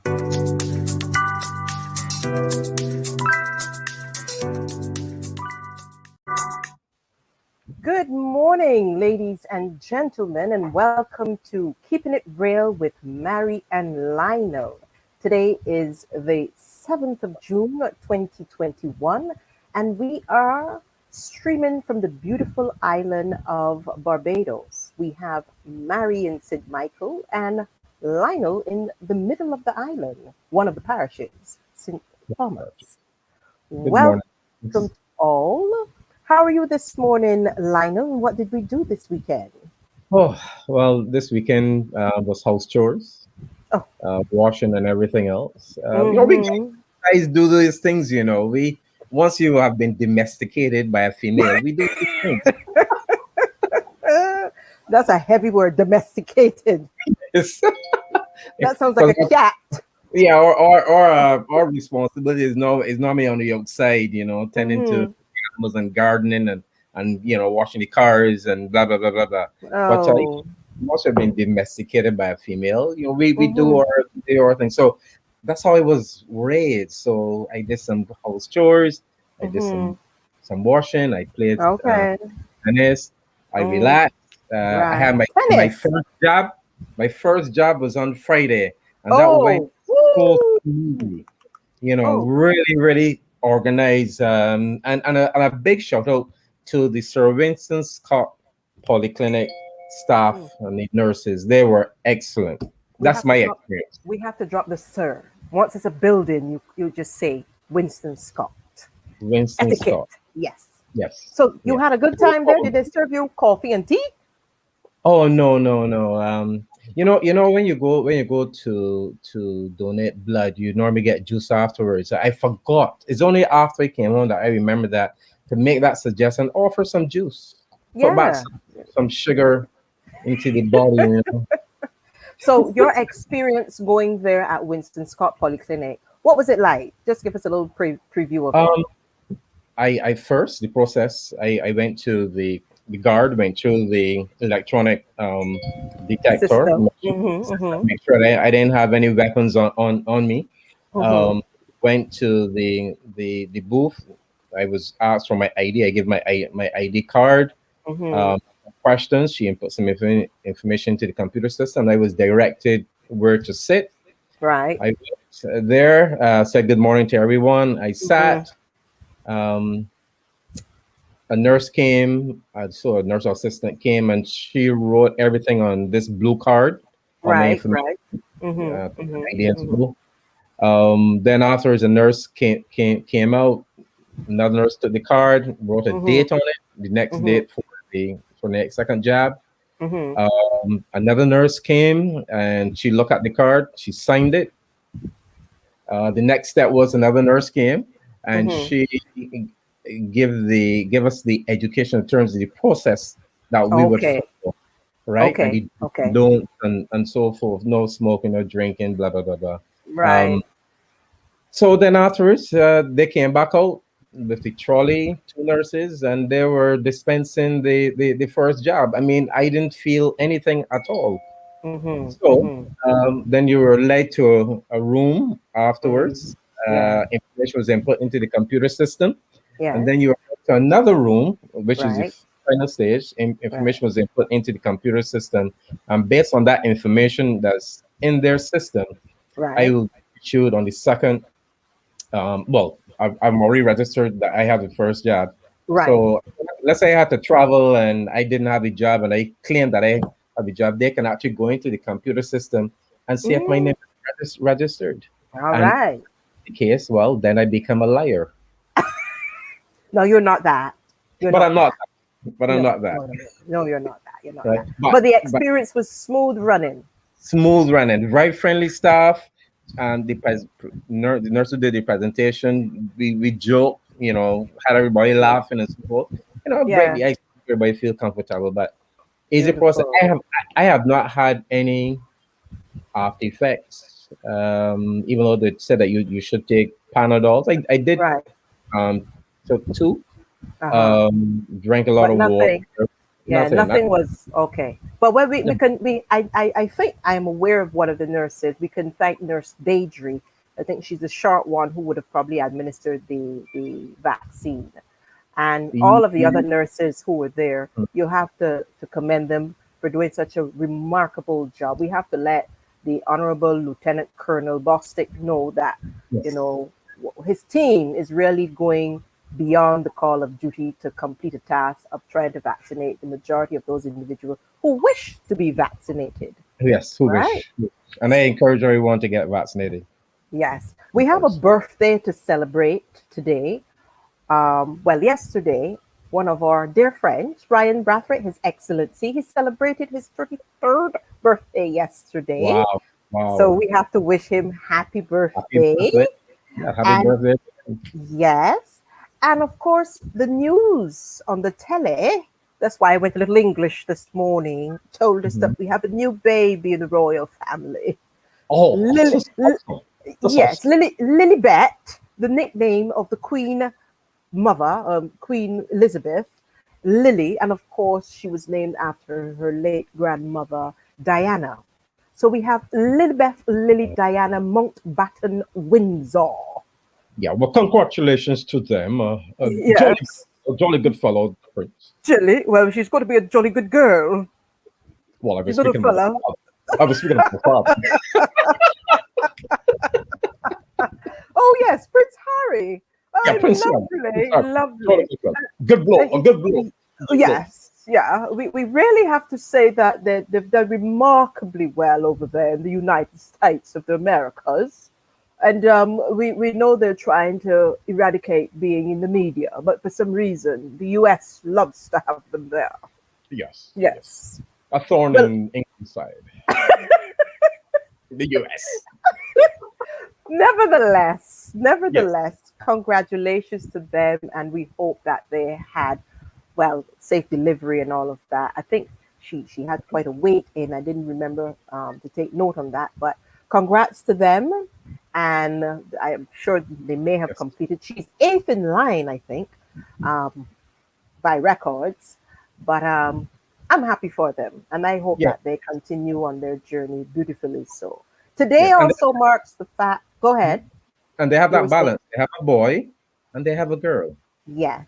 Good morning, ladies and gentlemen, and welcome to Keeping It Real with Marie and Lionel. Today is the 7th of June, 2021, and we are streaming from the beautiful island of Barbados. We have Marie in St. Michael and Lionel in the middle of the island, one of the parishes, St. Thomas. Good morning. Welcome all. How are you this morning, Lionel? And what did we do this weekend? Oh, well, this weekend was house chores, Oh. washing and everything else. We guys do these things, We once you have been domesticated by a female, we do these things. That's a heavy word, domesticated. Yes. That sounds like a cat. Yeah, our responsibility is normally on the outside, tending to animals and gardening and washing the cars and blah blah blah blah blah. But Oh. must have been domesticated by a female. We do our thing. So that's how I was raised. So I did some house chores, I did some washing, I played Okay. tennis, I relaxed. I had my Tennis. first job. My first job was on Friday, and that Oh. went so smoothly. Really, really organized. And a big shout out to the Sir Winston Scott Polyclinic staff and the nurses. They were excellent. That's my experience. We have to drop the sir. Once it's a building, you just say Winston Scott. Winston Etiquette. Scott. Yes. Yes. So you had a good time there? Did they serve you coffee and tea? Oh no. When you go to donate blood, you normally get juice afterwards. I forgot. It's only after I came home that I remember that to make that suggestion. Offer some juice. Put back some sugar into the body. So your experience going there at Winston Scott Polyclinic, what was it like? Just give us a little preview of it. I first the process. I went to the guard, went through the electronic detector, make sure that I didn't have any weapons on me. Went to the booth. I was asked for my ID. I give my ID card. Questions. She input some information to the computer system. I was directed where to sit. Right. I went there, said good morning to everyone. I sat. A nurse came, so a nurse assistant came, and she wrote everything on this blue card. Right. Then afterwards, a nurse came out. Another nurse took the card, wrote a date on it, the next date for the next second job. Another nurse came and she looked at the card, she signed it. The next step was another nurse came and she give us the education in terms of the process that we would follow, right? And don't and so forth. No smoking, no drinking, blah blah blah blah. Right. So then afterwards, they came back out with the trolley, two nurses, and they were dispensing the first job. I mean, I didn't feel anything at all. Then you were led to a room afterwards. Information was input into the computer system. Yeah. And then you were to another room, which is the final stage. Information was input into the computer system. And based on that information that's in their system, I will shoot on the second. I'm already registered that I have the first job. Right. So let's say I had to travel and I didn't have a job and I claimed that I have a job, they can actually go into the computer system and see if my name is registered. All right. The case, well, then I become a liar. No, you're not that. I'm not that. No, you're not that. You're not that. But the experience was smooth running. Smooth running. Very friendly staff. And the nurse who did the presentation, we joked, had everybody laughing and so forth. Great. Everybody feel comfortable. But easy process. I have not had any after effects. Even though they said that you should take Panadols. I did. Took two. Drank a lot of water. Yeah, Nothing. nothing was okay. But when I think I'm aware of one of the nurses. We can thank Nurse Deidre. I think she's the short one who would have probably administered the vaccine. And all of the other nurses who were there, you have to commend them for doing such a remarkable job. We have to let the Honorable Lieutenant Colonel Bostic know that, you Yes. know, his team is really going beyond the call of duty to complete a task of trying to vaccinate the majority of those individuals who wish to be vaccinated. Yes. Who Right? wish? And I encourage everyone to get vaccinated. Yes. We have a birthday to celebrate today. Well, yesterday, one of our dear friends, Ryan Brathwaite, His Excellency, he celebrated his 33rd birthday yesterday. Wow. So Wow. we have to wish him happy Happy birthday. birthday. Yeah, happy And birthday. yes, and of course, the news on the telly. That's why I went a little English this morning. Told us Mhm. that we have a new baby in the royal family. Oh, Lily, that's awesome. That's yes, awesome. Lilibet, the nickname of the Queen mother, Queen Elizabeth, Lily, and of course, she was named after her late grandmother, Diana. So we have Lilibeth Lily Diana Mountbatten Windsor. Yeah, well, congratulations to them. Yes, A jolly good fellow, Prince. Jilly. Well, she's got to be a jolly good girl. Well, I She's was not a speaking about the fella. father. I was speaking about the father. Oh yes, Prince Harry. Yeah, Prince Sam. Prince Lovely, Sam. Jolly lovely. good fellow. Good blow. A good blow. He- Good blow. yes, yeah. We really have to say that they've done remarkably well over there in the United States of the Americas. And we know they're trying to eradicate being in the media, but for some reason, the US loves to have them there. Yes. Yes. Yes. A thorn Well, in England's side. The US. nevertheless, Yes. nevertheless, congratulations to them, and we hope that they had, well, safe delivery and all of that. I think she had quite a weight in. I didn't remember to take note on that, but congrats to them, and I am sure they may have Yes. completed. She's eighth in line, I think, um, by records, but I'm happy for them, and I hope Yeah. that they continue on their journey beautifully. So today Yes. also marks the fact. Go ahead. And they have You were that saying balance. They have a boy and they have a girl. yes.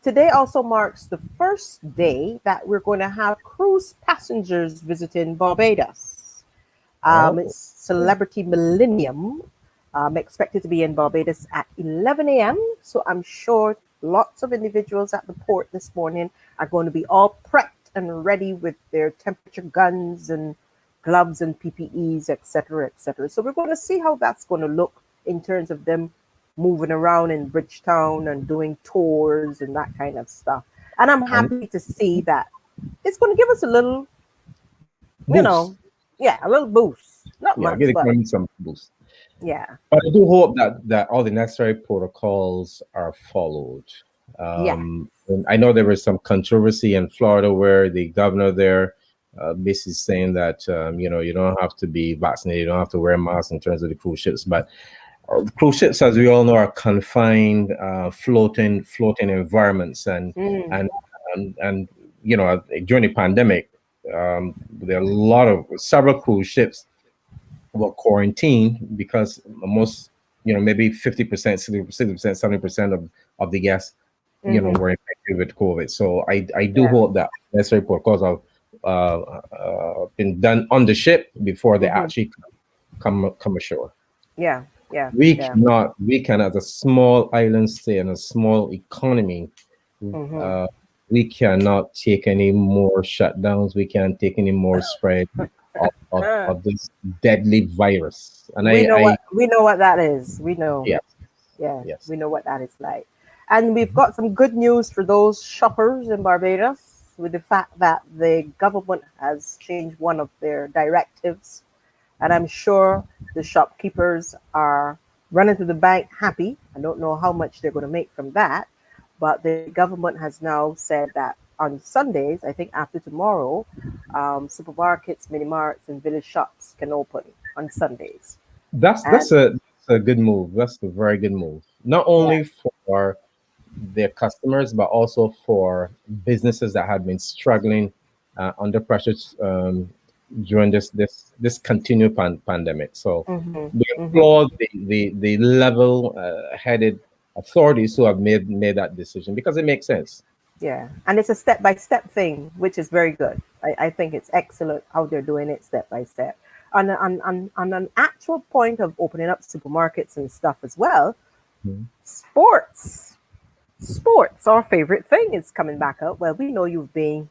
Today also marks the first day that we're going to have cruise passengers visiting Barbados. Oh. It's Celebrity Millennium, expected to be in Barbados at 11 a.m. So I'm sure lots of individuals at the port this morning are going to be all prepped and ready with their temperature guns and gloves and PPEs, etc., etc. So we're going to see how that's going to look in terms of them moving around in Bridgetown and doing tours and that kind of stuff. And I'm And happy to see that it's going to give us a little, you boost. know, yeah, a little boost. Not Yeah, much, give the but economy some boost. yeah. But I do hope that all the necessary protocols are followed. Yeah. And I know there was some controversy in Florida where the governor there basically saying that you don't have to be vaccinated, you don't have to wear masks in terms of the cruise ships. But cruise ships, as we all know, are confined, floating environments, Mm. and and during the pandemic, there are a lot of several cruise ships were quarantined because most, maybe 50%, 60%, 70% of the guests, Mm-hmm. were infected with COVID. So I do Yeah. hope that necessary protocols have been done on the ship before they Mm-hmm. actually come ashore. Yeah. Yeah. We Yeah. cannot, we can, as a small island state and a small economy, Mm-hmm. uh, we cannot take any more shutdowns. We can't take any more spread of this deadly virus. And We know what that is. We know. yes, Yeah, yes. we know what that is like. And we've got some good news for those shoppers in Barbados with the fact that the government has changed one of their directives. And I'm sure the shopkeepers are running to the bank happy. I don't know how much they're going to make from that. But the government has now said that on Sundays, I think after tomorrow, supermarkets, mini marts, and village shops can open on Sundays. That's And a good move. That's a very good move. Not yeah, only for their customers, but also for businesses that had been struggling under pressure during this continued pandemic. So Mm-hmm. we Mm-hmm. applaud the level headed authorities who have made that decision because it makes sense. Yeah, and it's a step by step thing, which is very good. I think it's excellent how they're doing it step by step. On an actual point of opening up supermarkets and stuff as well, Mhm. sports. Sports, our favorite thing, is coming back up. Well, we know you've been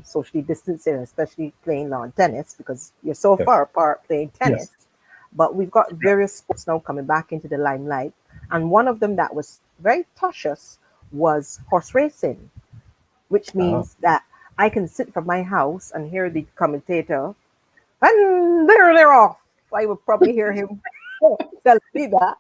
socially distancing, especially playing lawn tennis because you're so Yeah. far apart playing tennis. Yes. But we've got various sports now coming back into the limelight. And one of them that was very touchous was horse racing, which Ah, means that I can sit from my house and hear the commentator, and there they're off. I would probably hear him tell me that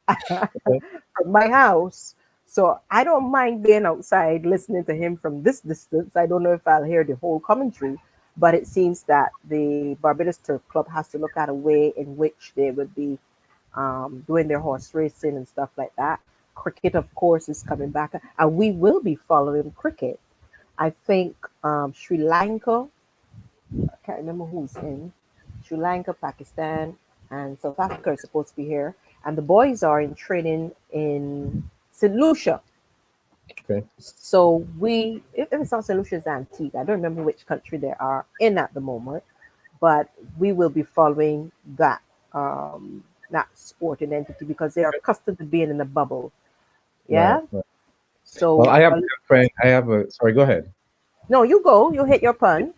okay. from my house. So I don't mind being outside listening to him from this distance. I don't know if I'll hear the whole commentary, but it seems that the Barbados Turf Club has to look at a way in which they would be doing their horse racing and stuff like that. Cricket, of course, is coming back, and we will be following cricket. I think Sri Lanka, I can't remember who's in. Sri Lanka, Pakistan, and South Africa are supposed to be here. And the boys are in training in St. Lucia. Okay. So if it's not St. Lucia, it's Antigua. I don't remember which country they are in at the moment, but we will be following that sporting entity because they are accustomed to being in a bubble. Right. Yeah. Right. Well, So I have a good friend. I have a sorry. Go ahead. no, you go. You hit your pun.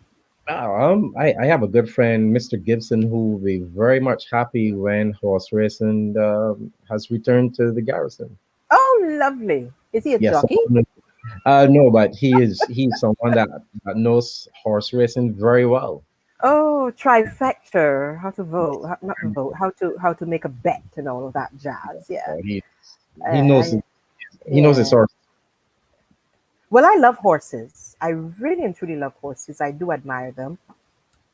I have a good friend, Mr. Gibson, who will be very much happy when horse racing has returned to the garrison. Oh, lovely. Is he a Yes, jockey? no, but he's someone that knows horse racing very well. Oh, trifecta. How to vote? Not to vote. How to make a bet and all of that jazz. Yeah. He he knows Uh, he knows his yeah. horse. Well, I love horses. I really and truly love horses. I do admire them.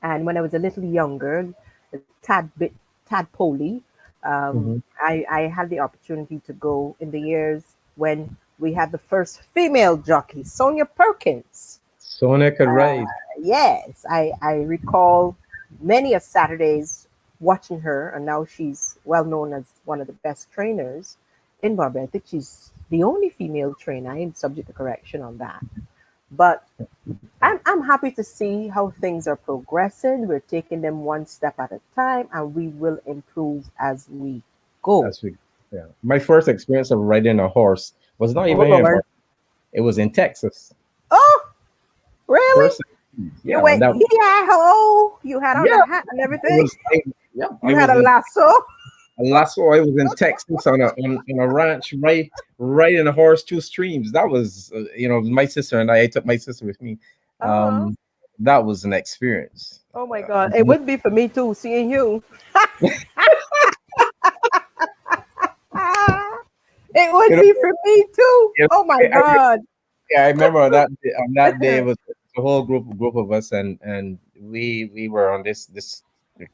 And when I was a little younger, a tad bit tadpoley, Mhm. I had the opportunity to go in the years when we had the first female jockey, Sonia Perkins. Sonia could Uh, ride. yes, I recall many a Saturdays watching her, and now she's well known as one of the best trainers in Barbados. I think she's the only female trainer. I am subject to correction on that. But I'm happy to see how things are progressing. We're taking them one step at a time, and we will improve as we go. As we, yeah. My first experience of riding a horse was not Oh, even in Lord. Bar- it was in Texas. Oh, really? First, You yeah, and went that yee-haw! You had on yeah, the hat and I everything. was yeah, I You had was a in lasso. Lasso. I was in Texas on a ranch, riding a horse two streams. That was my sister and I. I took my sister with me. Uh-huh. Um, that was an experience. Oh my God. It would be for me too, seeing you. Ah, it You would know, be for me too. yeah, Oh my I, God. yeah, I remember on that day it was a whole group of us, and we were on this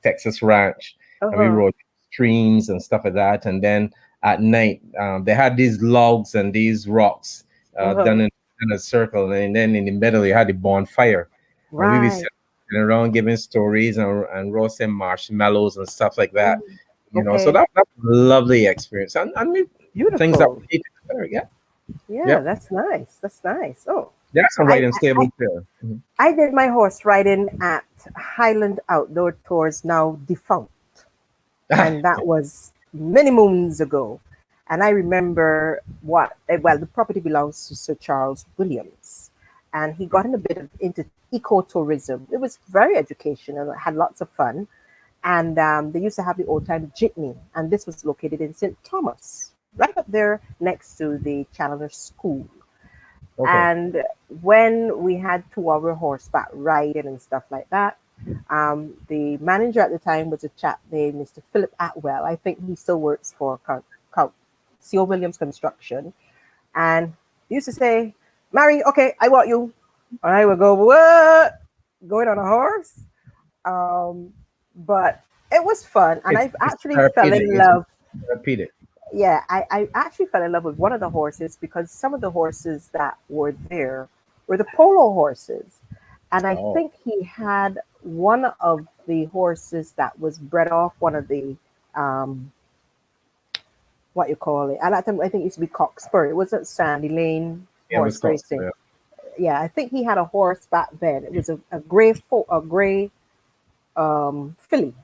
Texas ranch, and we Uh-huh. rode streams and stuff like that. And then at night, they had these logs and these rocks done Uh-huh. in a circle, and then in the middle you had the bonfire, and we were Right. sitting around giving stories and roasting marshmallows and stuff like that. Mm, So okay. that was a lovely experience, and things that Beautiful. we need to do better. Yeah, Yeah, yep. that's nice. That's nice. Oh, That's some I, riding I stable too. Mhm. I did my horse riding at Highland Outdoor Tours, now defunct, Ah, and that was many moons ago. And I remember well, the property belongs to Sir Charles Williams, and he got in a bit of into ecotourism. It was very educational. I had lots of fun, and they used to have the old time jitney, and this was located in St. Thomas, right up there next to the Challenger School. okay. And when we had 2 hour horseback riding and stuff like that, the manager at the time was a chap named Mr. Philip Atwell. I think he still works for C.O. Williams Construction. And he used to say, Mary, okay, I want you. And I would go, what? Going on a horse? Um, but it was fun. And I It's actually fell therapeutic. in It's love. therapeutic. yeah, I actually fell in love with one of the horses because some of the horses that were there were the polo horses. And I Oh, think he had one of the horses that was bred off one of the, um, what you call it. At that time, I think it used to be Cockspur. It wasn't Sandy Lane yeah, it was horse cost. racing. Yeah. Yeah, I think he had a horse back then. It was a gray filly, Philly.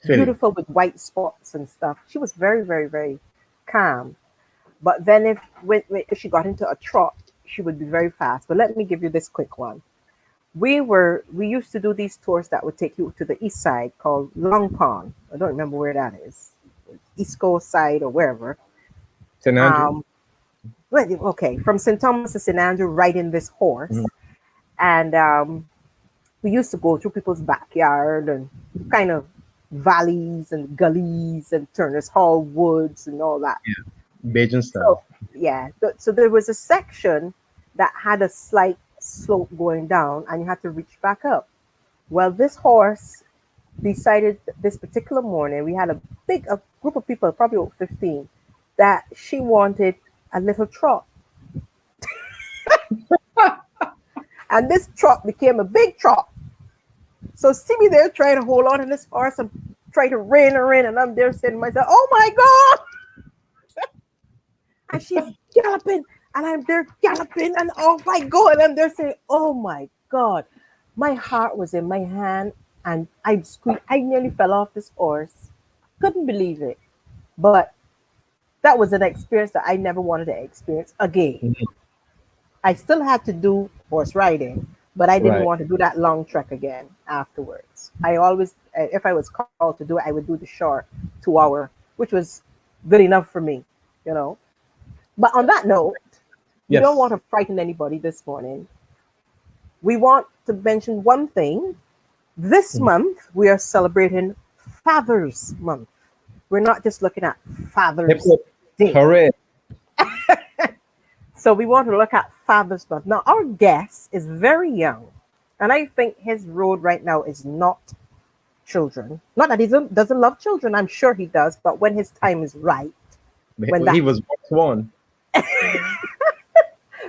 beautiful with white spots and stuff. She was very, very, very calm. But then if she got into a trot, she would be very fast. But let me give you this quick one. We used to do these tours that would take you to the east side called Long Pond. I don't remember where that is, East Coast side or wherever. St. Andrew. Um, okay, from St. Thomas to St. Andrew, riding this horse, Mhm. and we used to go through people's backyard and kind of valleys and gullies and Turner's Hall woods and all that. Bajan So style. yeah, so there was a section that had a slight slope going down, and you had to reach back up. Well, this horse decided this particular morning we had a group of people, probably about 15, that she wanted a little trot, and this trot became a big trot. So see me there trying to hold on to this horse and try to rein her in, and I'm there saying to myself, "Oh my God!" And she's galloping, and I'm there galloping, and off I go, and I'm there saying, "Oh my God!" My heart was in my hand, and I squeaked. I nearly fell off this horse. Couldn't believe it, but that was an experience that I never wanted to experience again. Mhm. I still had to do horse riding, but I didn't Right. want to do that long trek again afterwards. I always, if I was called to do it, I would do the short 2 hour, which was good enough for me, you know. But on that note, we don't want Yes. to frighten anybody this morning. We want to mention one thing. This Mhm. month, we are celebrating Father's Month. We're not just looking at Hip Father's hop. Day. Hooray. So we want to look at Father's Month. Now, our guest is very young, and I think his road right now is not children. Not that he doesn't love children, I'm sure he does, but when his time is right, when He that was once one.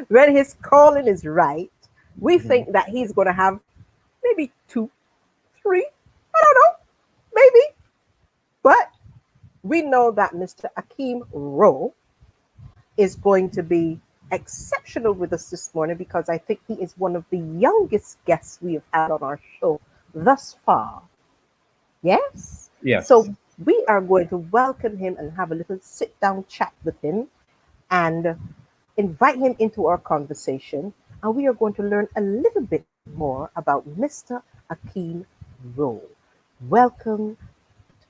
when his calling is right, we Mhm. think that he's going to have maybe two, three, I don't know, maybe. But we know that Mr. Akeem Rowe is going to be exceptional with us this morning because I think he is one of the youngest guests we have had on our show thus far. Yes? Yes. So we are going to welcome him and have a little sit down chat with him and invite him into our conversation. And we are going to learn a little bit more about Mr. Akeem Rowe. Welcome,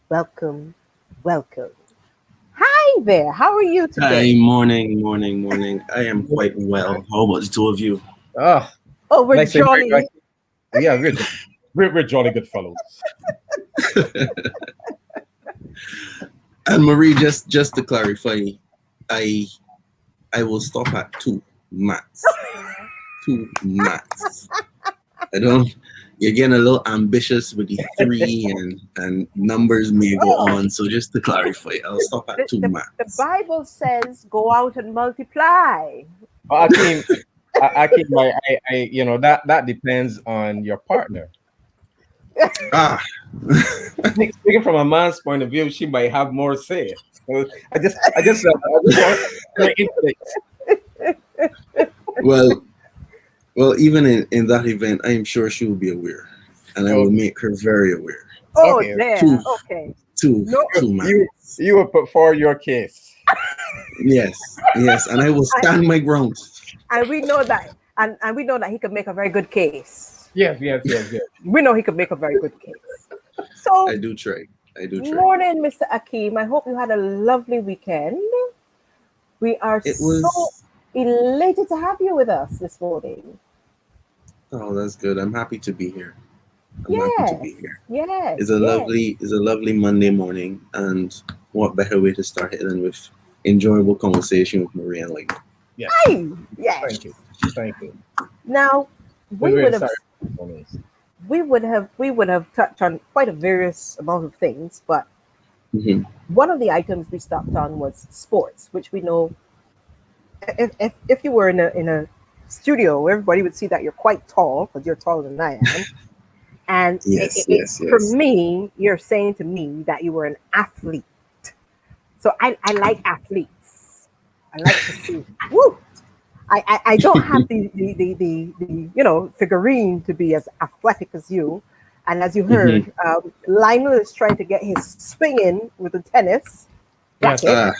welcome, welcome. Hi there. How are you Hi, today? morning, morning, morning. I am quite well. How about the two of you? Ah, Oh, we're nice to hear you. jolly. Yeah, we're jolly good fellows. And Marie, just to clarify, I I will stop at two max. Two max. I don't. You're getting a little ambitious with the three and numbers may go Oh, on. So just to clarify, I'll stop at the, two the, the max. Bible says go out and multiply. Akeem, Akeem, that depends on your partner. Ah, Speaking from a man's point of view, she might have more say. So I just want to interject. well, well. Even in that event, I am sure she will be aware, and I will Okay, make her very aware. Oh, okay. Two, there. Okay. two, No, two You max. you will put forward your case. Yes, yes, and I will I, stand my ground. and we know that, and we know that he could make a very good case. Yes, yes, yes, yes. We know he could make a very good case. So, I do try. I do try. morning, Mr. Akeem. I hope you had a lovely weekend. We are It so was. elated to have you with us this morning. Oh, that's good. I'm happy to be here. I'm happy to be Yes, here. yes, yes. It's a lovely Monday morning, and what better way to start it than with enjoyable conversation with Marie and like. Yes. Hey, yes. Thank you. Thank you. Now, We're we would really have sorry for this. we would have touched on quite a various amount of things, but Mhm. One of the items we stopped on was sports, which we know if you were in a studio, everybody would see that you're quite tall because you're taller than I am. And Yes, yes, for yes. me, you're saying to me that you were an athlete. So I like athletes. I like to see. Woo! I don't have the figurine to be as athletic as you. And as you Hmm. heard, Lionel is trying to get his swing in with the tennis Yes. racket.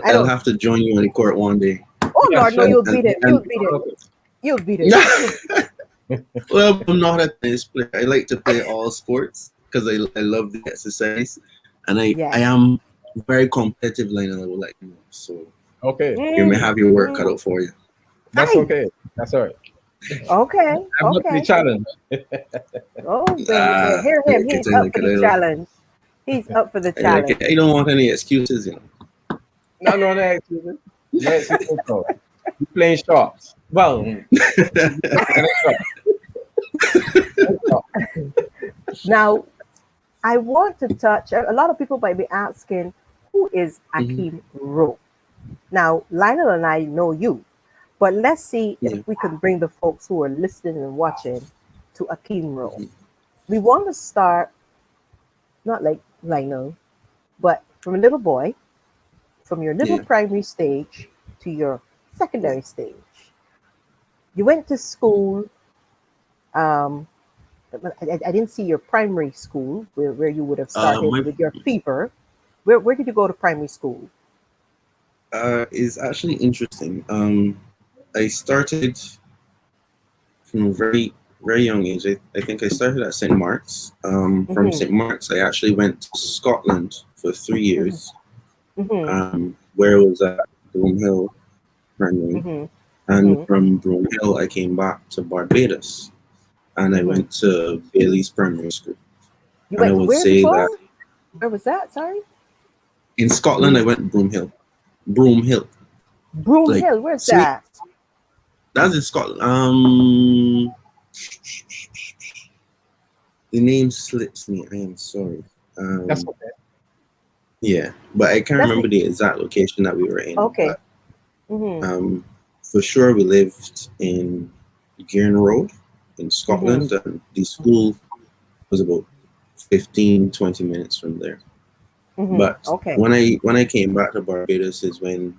I I'll don't. have to join you on the court one day. Oh Yeah, Lord, no! sure. You'll beat him. You'll And beat him. You'll beat him. well, I'm not a tennis player. I like to play all sports because I love the exercise, and I Yes. am very competitive, Lionel. I would like to know. So Okay, you may Mm, have your work cut mm. out for you. that's Aye. okay. That's all right. Okay. I'm up to the Okay. challenge. Oh, baby. Ah, Hear I him. like it. He's I up like for it. the challenge. He's up for the I like challenge. it. I don't want any excuses, you know. No, no, no excuses. No excuses. No. You playing shots. Well, Now, I want to touch. A lot of people might be asking, who is Mhm. Akeem Rowe? Now, Lionel and I know you, but let's see if Yeah. we can bring the folks who are listening and watching to Akeem Rowe. Mhm. We want to start not like Lionel, but from a little boy, from your little Yeah. primary stage to your Yeah. secondary stage. You went to school. Um, I didn't see your primary school where you would have started My with your fever. Where did you go to primary school? is actually interesting. I started from a very young age. I think I started at St. Mark's. From Mm-hmm, St. Mark's, I actually went to Scotland for 3 years, mm-hmm, where I was at Broomhill Primary. mm-hmm, And mm-hmm. from Broomhill, I came back to Barbados and I Mm-hmm. went to Bailey's Primary School. You And I went to would where say that before? Where was that? Sorry, in Scotland, I went Broomhill. Broomhill. Broom Like, Hill. Where's sweet. that? That's in Scotland. The name slips me. I am sorry. that's okay. Yeah, but I can't That's the remember the exact location that we were in. okay. But Mm-hmm, for sure, we lived in Gearin Road in mm-hmm, Scotland, and the school was about 15, 20 minutes from there. mm-hmm. But Okay, when I came back to Barbados is when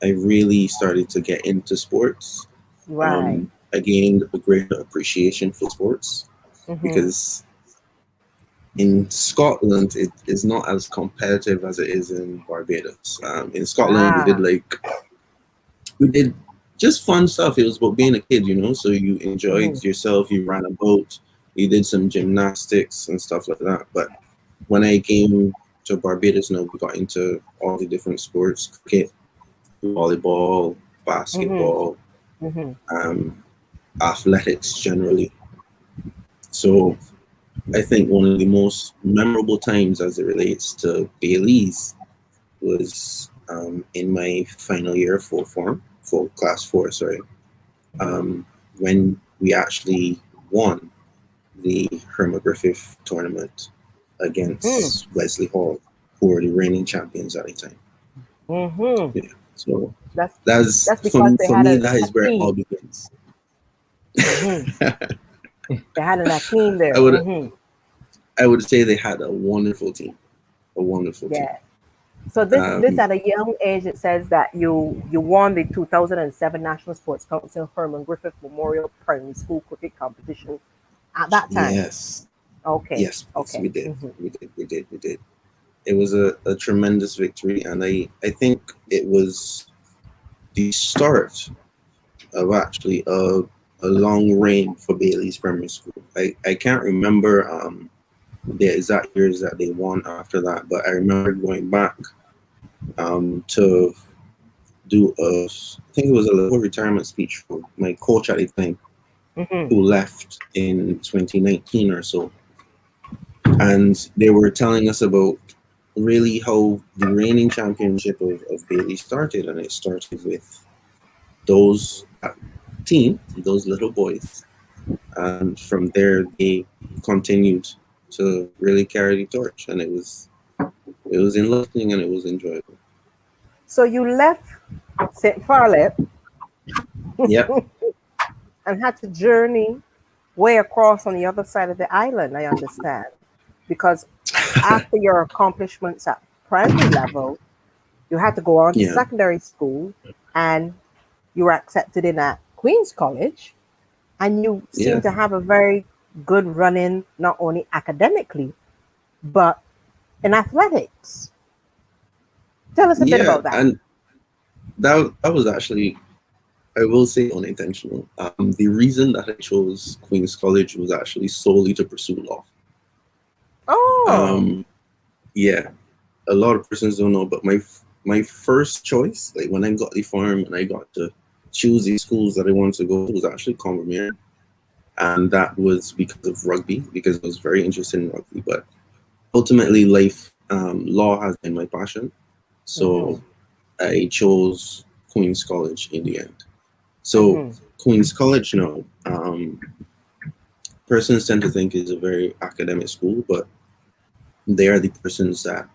I really started to get into sports. right. I gained a greater appreciation for sports Mm-hmm, because in Scotland it is not as competitive as it is in Barbados. In Scotland ah. we did just fun stuff. It was about being a kid, you know. So you Mm-hmm, enjoyed yourself. You ran a boat. You did some gymnastics and stuff like that. But when I came to Barbados, now we got into all the different sports: cricket, volleyball, mm-hmm, basketball, mm-hmm. um, athletics generally. So I think one of the most memorable times as it relates to Bailey's was in my final year for class four, sorry, Mm-hmm. when we actually won the Herma Griffith tournament Mm, against Wesley Hall, who were the reigning champions at the time. mm-hmm. Yeah, so That's that's that's because they for had me. a That is where it all team. begins. Mm-hmm. They had a team I there. would Mm-hmm. I would say they had a wonderful team. Yeah. So this Um, at a young age, it says that you won the 2007 National Sports Council Herman Griffith Memorial Primary School Cricket Competition at that time. yes, Okay. yes, yes, Okay. we did, Mm-hmm. we did. It was a tremendous victory, and I think it was the start of actually a long reign for Bailey's Primary School. I can't remember the exact years that they won after that, but I remember going back to do I think it was a little retirement speech for my coach at the time, Mm-hmm. who left in 2019 or so, and they were telling us about really how the reigning championship of Bailey started, and it started with those team, those little boys, and from there they continued to really carry the torch, and it was enlightening and it was enjoyable. So you left St. Farley Yep. and had to journey way across on the other side of the island, I understand. Because after your accomplishments at primary level, you had to go on to Yeah. secondary school and you were accepted in at Queen's College. And you seem Yeah. to have a very good run in, not only academically, but in athletics. Tell us a bit Yeah, about that. and that was actually, I will say, unintentional. The reason that I chose Queen's College was actually solely to pursue law. Oh. Yeah, a lot of persons don't know, but my first choice, like when I got the farm and I got to choose the schools that I wanted to go to, was actually Combermere, and that was because of rugby, because I was very interested in rugby. But ultimately, law has been my passion, so I chose Queen's College in the end. So Queen's College, persons tend to think is a very academic school, but they are the persons that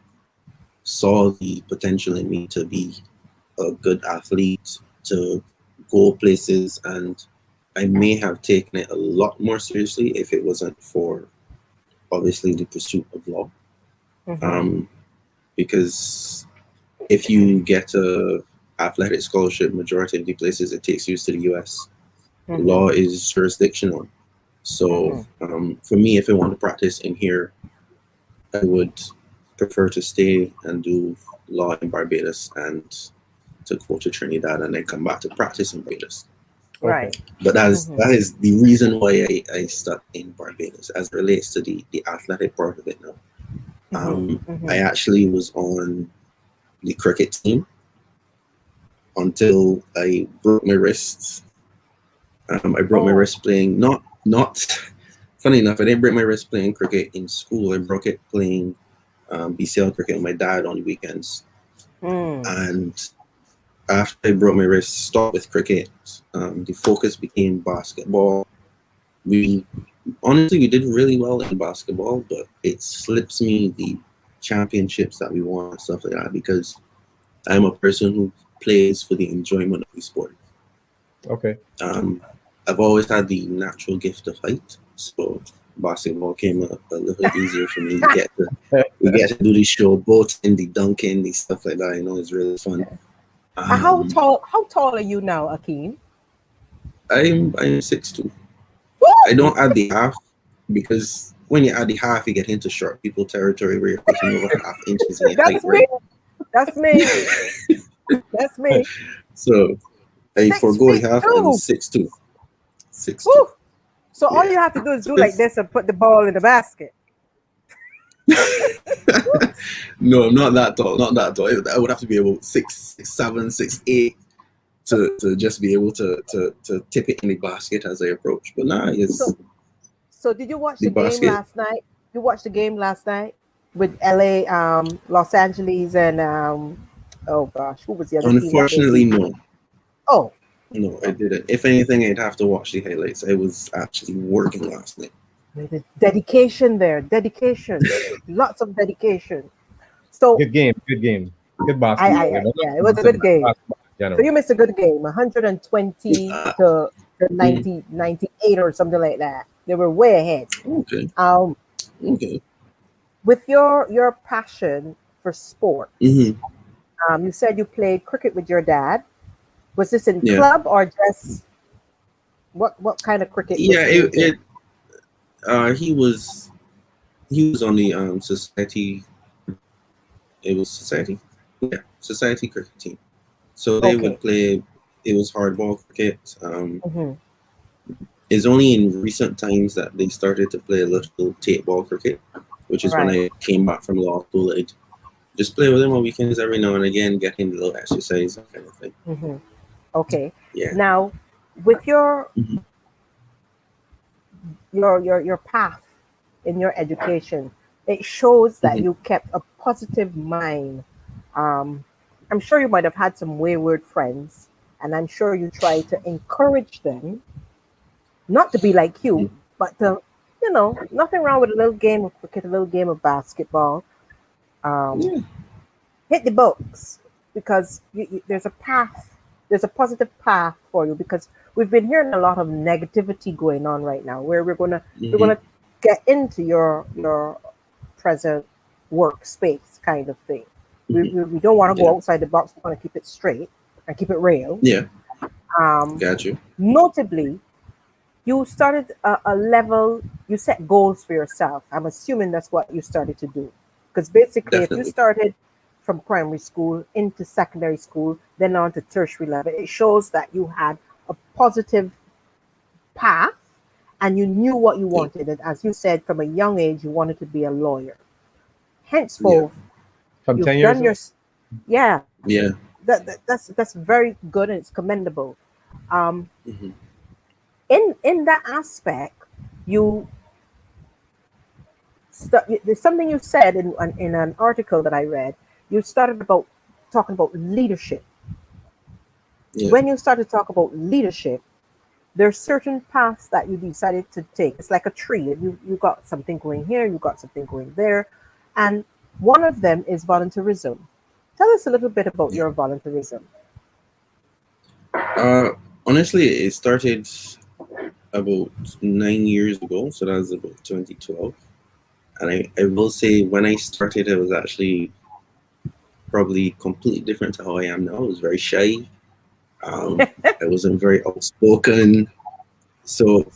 saw the potential in me to be a good athlete, to go places, and I may have taken it a lot more seriously if it wasn't for obviously the pursuit of law. Because if you get a athletic scholarship, majority of the places it takes you to the US. Law is jurisdictional. So for me, if I want to practice in here, I would prefer to stay and do law in Barbados and to go to Trinidad and then come back to practice in Barbados. Right. But that is the reason why I stuck in Barbados as it relates to the athletic part of it now. I actually was on the cricket team until I broke my wrists. I broke my wrist playing not funny enough, I didn't break my wrist playing cricket in school. I broke it playing BCL cricket with my dad on the weekends. And after I broke my wrist, stopped with cricket, the focus became basketball. We did really well in basketball, but it slips me the championships that we won and stuff like that because I'm a person who plays for the enjoyment of the sport. Okay. I've always had the natural gift of height, so basketball came a little easier for me. We get to do the show, both in the dunking, the stuff like that. It's really fun. How tall are you now, Akeem? I'm 6'2". I don't add the half because when you add the half, you get into short people territory where you're pushing over half inches in your height, right? That's me. That's me. So I forgo the half. I'm 6'2". 6'2". So all you have to do is do like this and put the ball in the basket. No, I'm not that tall. Not that tall. I would have to be able 6'7", 6'8" to just be able to tip it in the basket as I approach. But nah, it's. So did you watch the game last night? You watched the game last night with LA, Los Angeles, and oh gosh, who was the other team? Unfortunately, no. Oh. No, I didn't. If anything, I'd have to watch the highlights. I was actually working last night. Dedication there. Dedication. Lots of dedication. So good game. Good basketball. Yeah, it was a good game. So you missed a good game. 120 to 90, 98 or something like that. They were way ahead. Okay. Okay. With your passion for sports, you said you played cricket with your dad. Was this in club or just what kind of cricket? Yeah, he was on the society. It was society, society cricket team. So they would play. It was hardball cricket. It's only in recent times that they started to play a little tape ball cricket, which is when I came back from law school. I'd just play with them on weekends every now and again, get him a little exercise, that kind of thing. Okay. Yeah. Now, with your path in your education, it shows that you kept a positive mind. I'm sure you might have had some wayward friends, and I'm sure you try to encourage them not to be like you, but to you know, nothing wrong with a little game of cricket, a little game of basketball. Um, Yeah. hit the books because there's a path, there's a positive path for you because we've been hearing a lot of negativity going on right now where we're Hmm. gonna get into your present workspace kind of thing. Hmm. We don't want to Yeah. go outside the box. We want to keep it straight and keep it real. Yeah. Um, Got you. notably, you started a level, you set goals for yourself. I'm assuming that's what you started to do. Because basically, if you Definitely. started from primary school into secondary school, then on to tertiary level, it shows that you had a positive path and you knew what you Yeah. wanted. And as you said, from a young age, you wanted to be a lawyer. Yeah. Henceforth, From you've 10 years done your, old. yeah, Yeah. that's very good and it's commendable. Um, Hmm. in that aspect, you there's something you said in an article that I read. You started about talking about leadership. Yeah. When you started to talk about leadership, there's certain paths that you decided to take. It's like a tree. You got something going here, you got something going there, and one of them is volunteerism. Tell us a little bit about Yeah. your volunteerism. Uh, Honestly, it started about 9 years ago, so that was about 2012. And I will say, when I started, it was actually probably completely different to how I am now. I was very shy. I wasn't very outspoken. So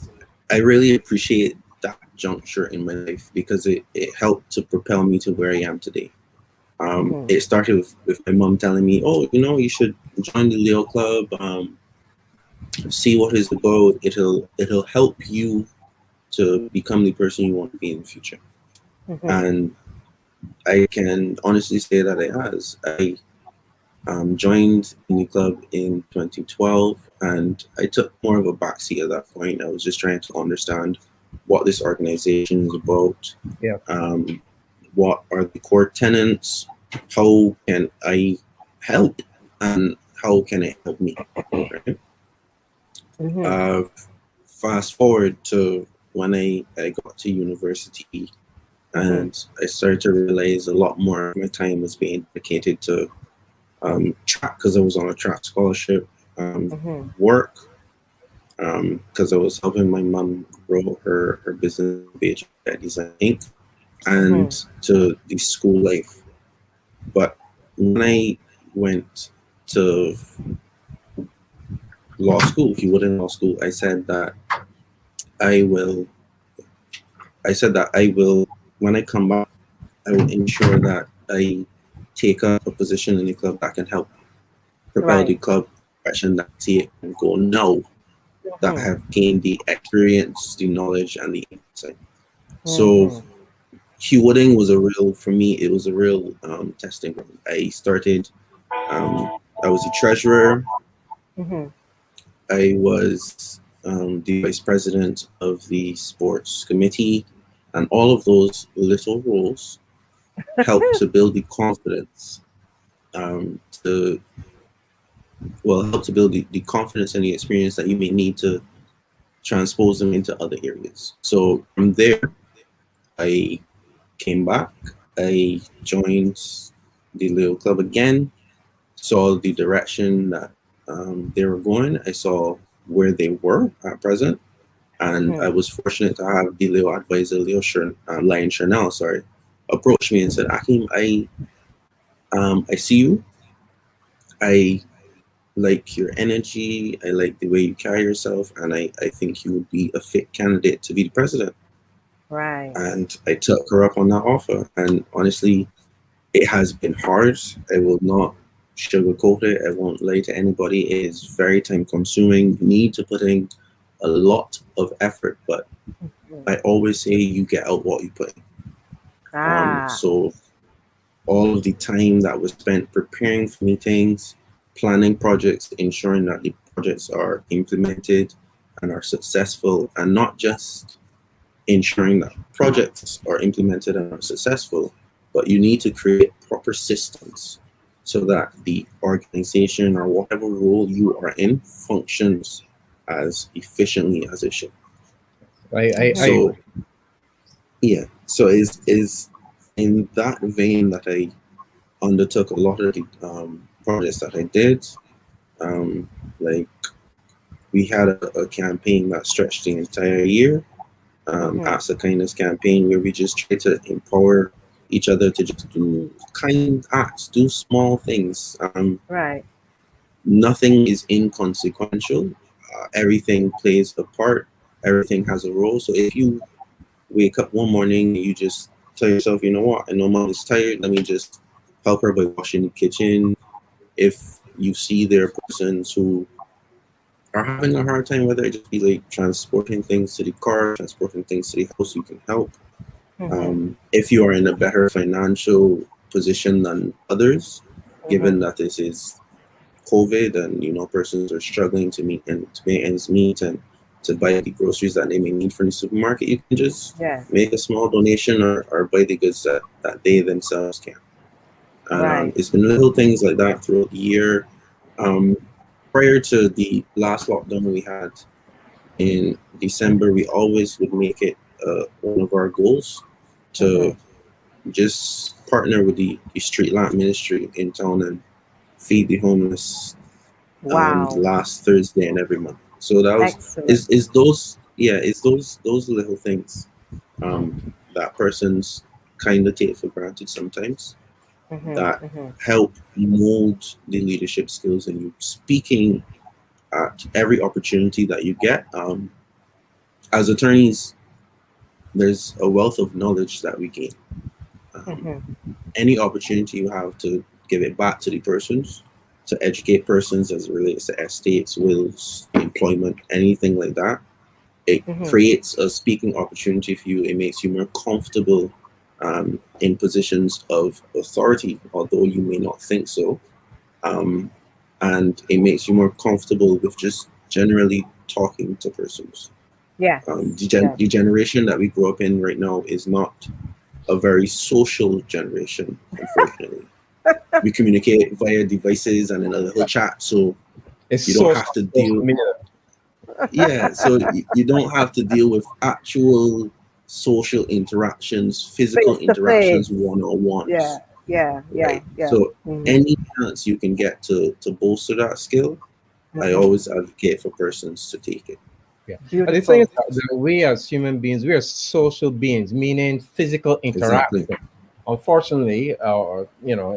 I really appreciate that juncture in my life because it helped to propel me to where I am today. Hmm. It started with my mom telling me, "Oh, you should join the Leo Club. See what it's about. It'll help you to become the person you want to be in the future." Hmm. And I can honestly say that it has. I joined in the club in 2012, and I took more of a backseat at that point. I was just trying to understand what this organization is about, Yeah. um, what are the core tenants, how can I help, and how can it help me, right? Hmm. Uh, Fast forward to when I got to university Hmm. and I started to realize a lot more of my time was being dedicated to track because I was on a track scholarship, Hmm. work because I was helping my mom grow her business, Beige Design Inc., and Hmm. to the school life. But when I went to law school, if you would, in law school, I will, I said that I will, when I come back, I will ensure that I take up a position in the club that can help propel the Right. club direction that I see it and go now that I Hmm. have gained the experience, the knowledge, and the insight. So Hmm. Hugh Wooding was a real, for me, it was a real testing ground. I was the treasurer. Hmm. I was the vice president of the sports committee, and all of those little roles helped to build the confidence to help to build the confidence and the experience that you may need to transpose them into other areas. So from there, I came back. I joined the Leo Club again, saw the direction that they were going. I saw where they were at present, and I Hmm. was fortunate to have the Leo advisor, Lion Chanel, sorry, approach me and said, "Akeem, I see you. I like your energy. I like the way you carry yourself, and I think you would be a fit candidate to be the president." Right. And I took her up on that offer. And honestly, it has been hard. I will not sugarcoat it. I won't lie to anybody. It is very time consuming. You need to put in a lot of effort, but Hmm. I always say you get out what you put in. Ah. So all of the time that was spent preparing for meetings, planning projects, ensuring that the projects are implemented and are successful, and not just ensuring that projects are implemented and are successful, but you need to create proper systems so that the organization or whatever role you are in functions as efficiently as it should. I Hmm. So agree. Yeah. So is in that vein that I undertook a lot of the projects that I did. Um, like we had a campaign that stretched the entire year, Acts of Kindness campaign, where we just try to empower each other to just do kind acts, do small things. Right. Nothing is inconsequential. Everything plays a part. Everything has a role. So if you wake up one morning and you just tell yourself, you know what, I know mom is tired, let me just help her by washing the kitchen. If you see there are persons who are having a hard time, whether it just be like transporting things to the car, transporting things to the house, you can help. If you are in a better financial position than others, given that this is COVID and persons are struggling to pay ends meet and to buy the groceries that they may need from the supermarket, you can just Yes. make a small donation or buy the goods that they themselves can. And Right. it's been little things like that throughout the year. Um, Prior to the last lockdown we had in December, we always would make it one of our goals to just partner with the street lamp ministry in town and feed the homeless Wow. last Thursday and every month. So that was Excellent. is those it's those little things that persons kind of take for granted sometimes that help mold the leadership skills in you. Speaking at every opportunity that you get. As attorneys, there's a wealth of knowledge that we gain. Any opportunity you have to give it back to the persons, to educate persons as it relates to estates, wills, employment, anything like that, it creates a speaking opportunity for you. It makes you more comfortable in positions of authority, although you may not think so. And it makes you more comfortable with just generally talking to persons. Yes. The generation that we grew up in right now is not a very social generation, unfortunately. We communicate via devices and in a little chat, so It's you don't social, have to social deal. media. Yeah, so you don't have to deal with actual social interactions, physical Face to interactions, face. one on Yeah. ones, Yeah. Yeah. right? Yeah. So any chance you can get to bolster that skill, I always advocate for persons to take it. Yeah. But the thing Beautiful. is that we as human beings, we are social beings, meaning physical Exactly. interaction. Unfortunately,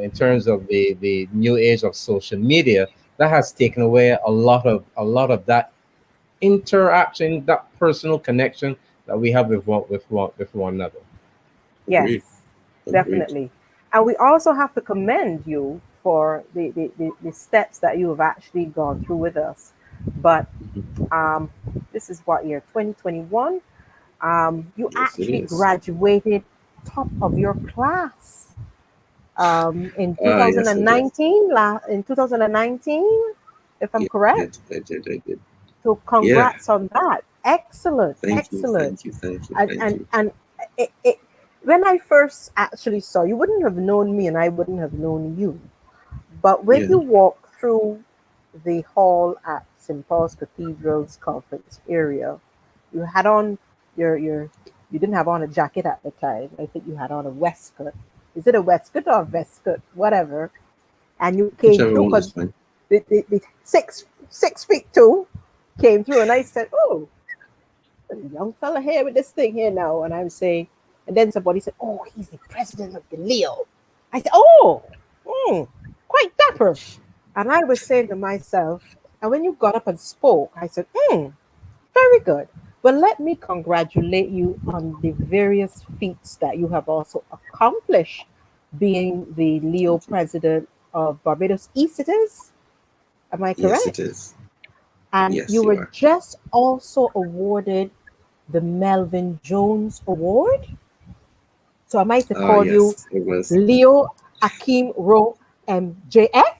in terms of the new age of social media, that has taken away a lot of that interaction, that personal connection that we have with one another. Agreed. Yes, Agreed. definitely. And we also have to commend you for the steps that you have actually gone through with us. But um, this is what year? 2021. You Yes, it actually is. graduated top of your class in Yes, I did. 2019, in 2019, if I'm Yeah, correct. I did. So Yeah. congrats on that. Excellent, Thank you. excellent. Thank you. Thank you. and Thank and you. and it when I first actually saw you, wouldn't have known me and I wouldn't have known you. But when Yeah. you walk through the hall at St. Paul's Cathedral's conference area, you had on your you didn't have on a jacket at the time. I think you had on a waistcoat. Is it a waistcoat or a vestcoat? Whatever. And you came Whichever through one is because fine. the 6 feet two came through, and I said, "Oh, a young fella here with this thing here now." And I'm saying, and then somebody said, "Oh, he's the president of the Leo." I said, "Oh, quite dapper." And I was saying to myself, and when you got up and spoke, I said, very good. Well, let me congratulate you on the various feats that you have also accomplished being the Leo Thank you. president of Barbados East, it is. Am I Yes, it correct? is. And Yes, you you were are. just also awarded the Melvin Jones Award. So am I to call you Yes, it was. Leo Akeem Rowe MJF?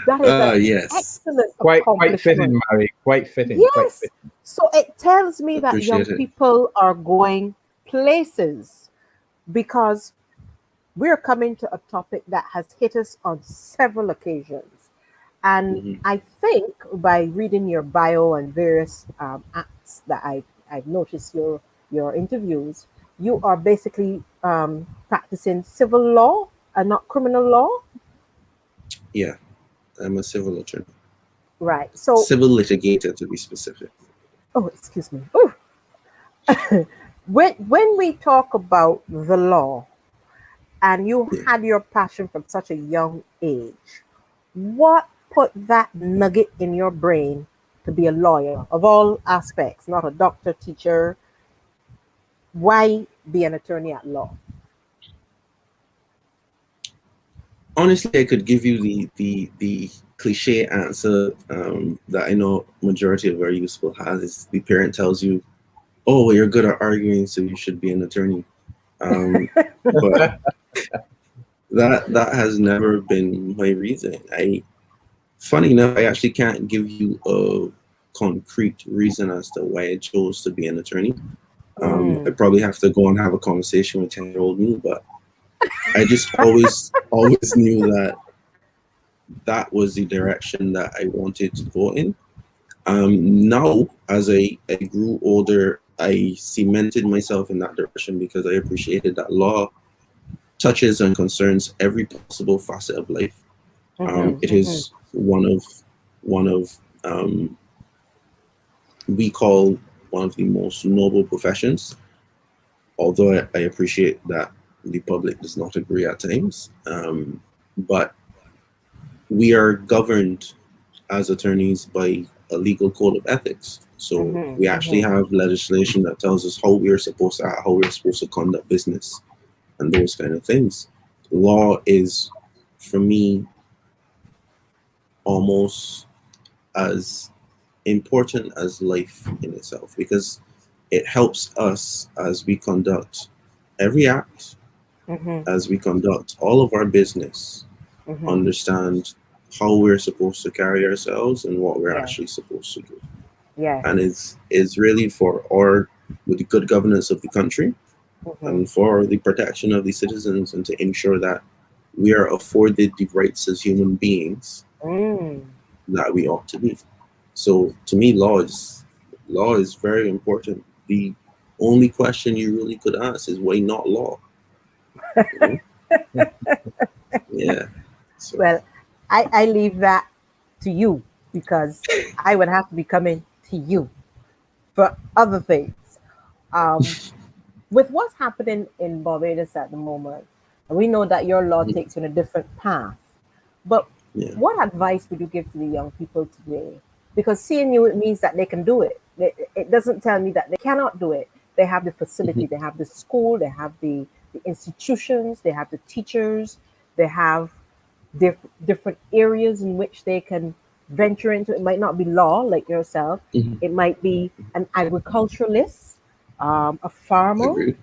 That is an Yes. excellent Quite accomplishment. fitting, Mary. Quite fitting. Quite Yes. fitting. So it tells me that young Appreciate it. people are going places because we're coming to a topic that has hit us on several occasions. And Hmm. I think by reading your bio and various acts that I've noticed your your interviews, you are basically practicing civil law and not criminal law. Yeah, I'm a civil attorney. Right. So, Civil litigator, to be specific. oh, excuse me. Ooh. When we talk about the law, and you Yeah. had your passion from such a young age, what put that nugget in your brain to be a lawyer of all aspects, not a doctor, teacher? Why be an attorney at law? Honestly, I could give you the cliche answer that I know majority of our youth will have is the parent tells you, "Oh, well, you're good at arguing, so you should be an attorney." But that has never been my reason. Funny enough, I actually can't give you a concrete reason as to why I chose to be an attorney. I Mm. probably have to go and have a conversation with 10-year-old me, but I just always knew that that was the direction that I wanted to go in. Now, as I grew older, I cemented myself in that direction because I appreciated that law touches and concerns every possible facet of life. Mhm, It mhm. is one of we call one of the most noble professions. Although I appreciate that the public does not agree at times, but we are governed as attorneys by a legal code of ethics. So Mhm, we actually mhm. have legislation that tells us how we're supposed to act, how we're supposed to conduct business, and those kind of things. Law is, for me, almost as important as life in itself because it helps us as we conduct every act, Mhm, as we conduct all of our business, mhm. understand how we're supposed to carry ourselves and what we're Yes, actually supposed to do. yes. And it's really for our with the good governance of the country Mhm. and for the protection of the citizens and to ensure that we are afforded the rights as human beings Mm. that we ought to be. So to me, law is very important. The only question you really could ask is why not law? You know? Yeah. So Well, I leave that to you because I would have to be coming to you for other things. Um, with what's happening in Barbados at the moment, we know that your law takes you in a different path. But yeah. what advice would you give to the young people today? Because seeing you, it means that they can do it. It doesn't tell me that they cannot do it. They have the facility, they have the school, they have the institutions, they have the teachers, they have different areas in which they can venture into. It might not be law like yourself, Mhm. it might be an agriculturalist, a farmer, Agreed.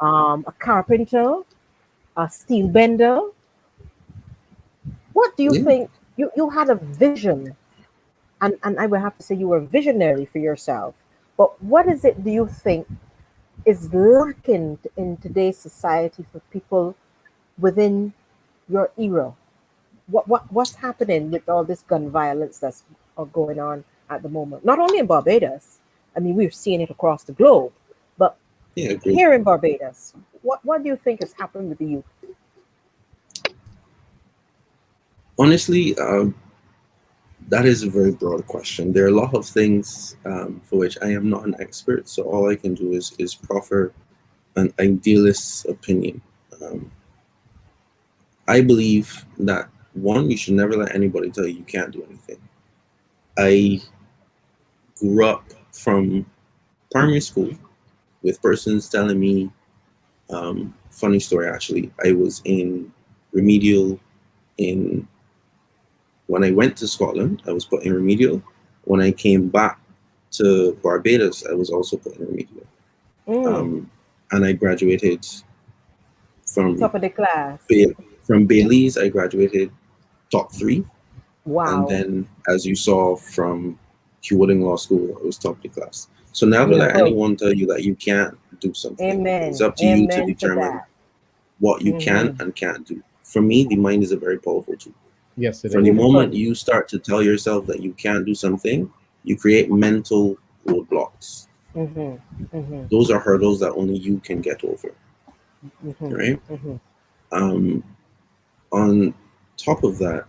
a carpenter, a steel bender. What do you Yeah. think? You had a vision, and I would have to say you were a visionary for yourself. But what is it do you think is lacking in today's society for people within your era? What's happening with all this gun violence that's going on at the moment? Not only in Barbados, I mean we're seeing it across the globe, but Yeah. Agreed. here in Barbados, what do you think is happening with the youth? Honestly, that is a very broad question. There are a lot of things for which I am not an expert, so all I can do is proffer an idealist's opinion. Um, I believe that one, you should never let anybody tell you you can't do anything. I grew up from primary school with persons telling me, funny story actually, I was in remedial in when I went to Scotland, I was put in remedial. When I came back to Barbados, I was also put in remedial. Mm, And I graduated from top of the class. Bailey's. I graduated top three, and Wow. then as you saw from Wooding Law School, I was top of the class. So never let Beautiful. anyone tell you that you can't do something. It's Amen. up to you to Amen to determine that. what you can Hmm. and can't do. For me, the mind is a very powerful tool. Yes, it From the is. moment Beautiful. you start to tell yourself that you can't do something, you create mental roadblocks. Those are hurdles that only you can get over, right? On top of that,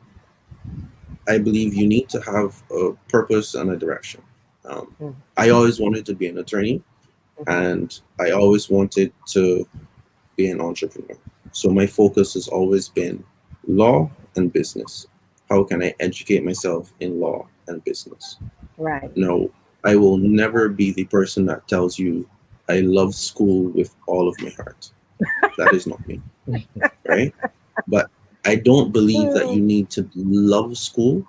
I believe you need to have a purpose and a direction. I always wanted to be an attorney, and I always wanted to be an entrepreneur. So my focus has always been law and business. How can I educate myself in law and business? Right. Now, I will never be the person that tells you I love school with all of my heart. That is not me, right? But I don't believe that you need to love school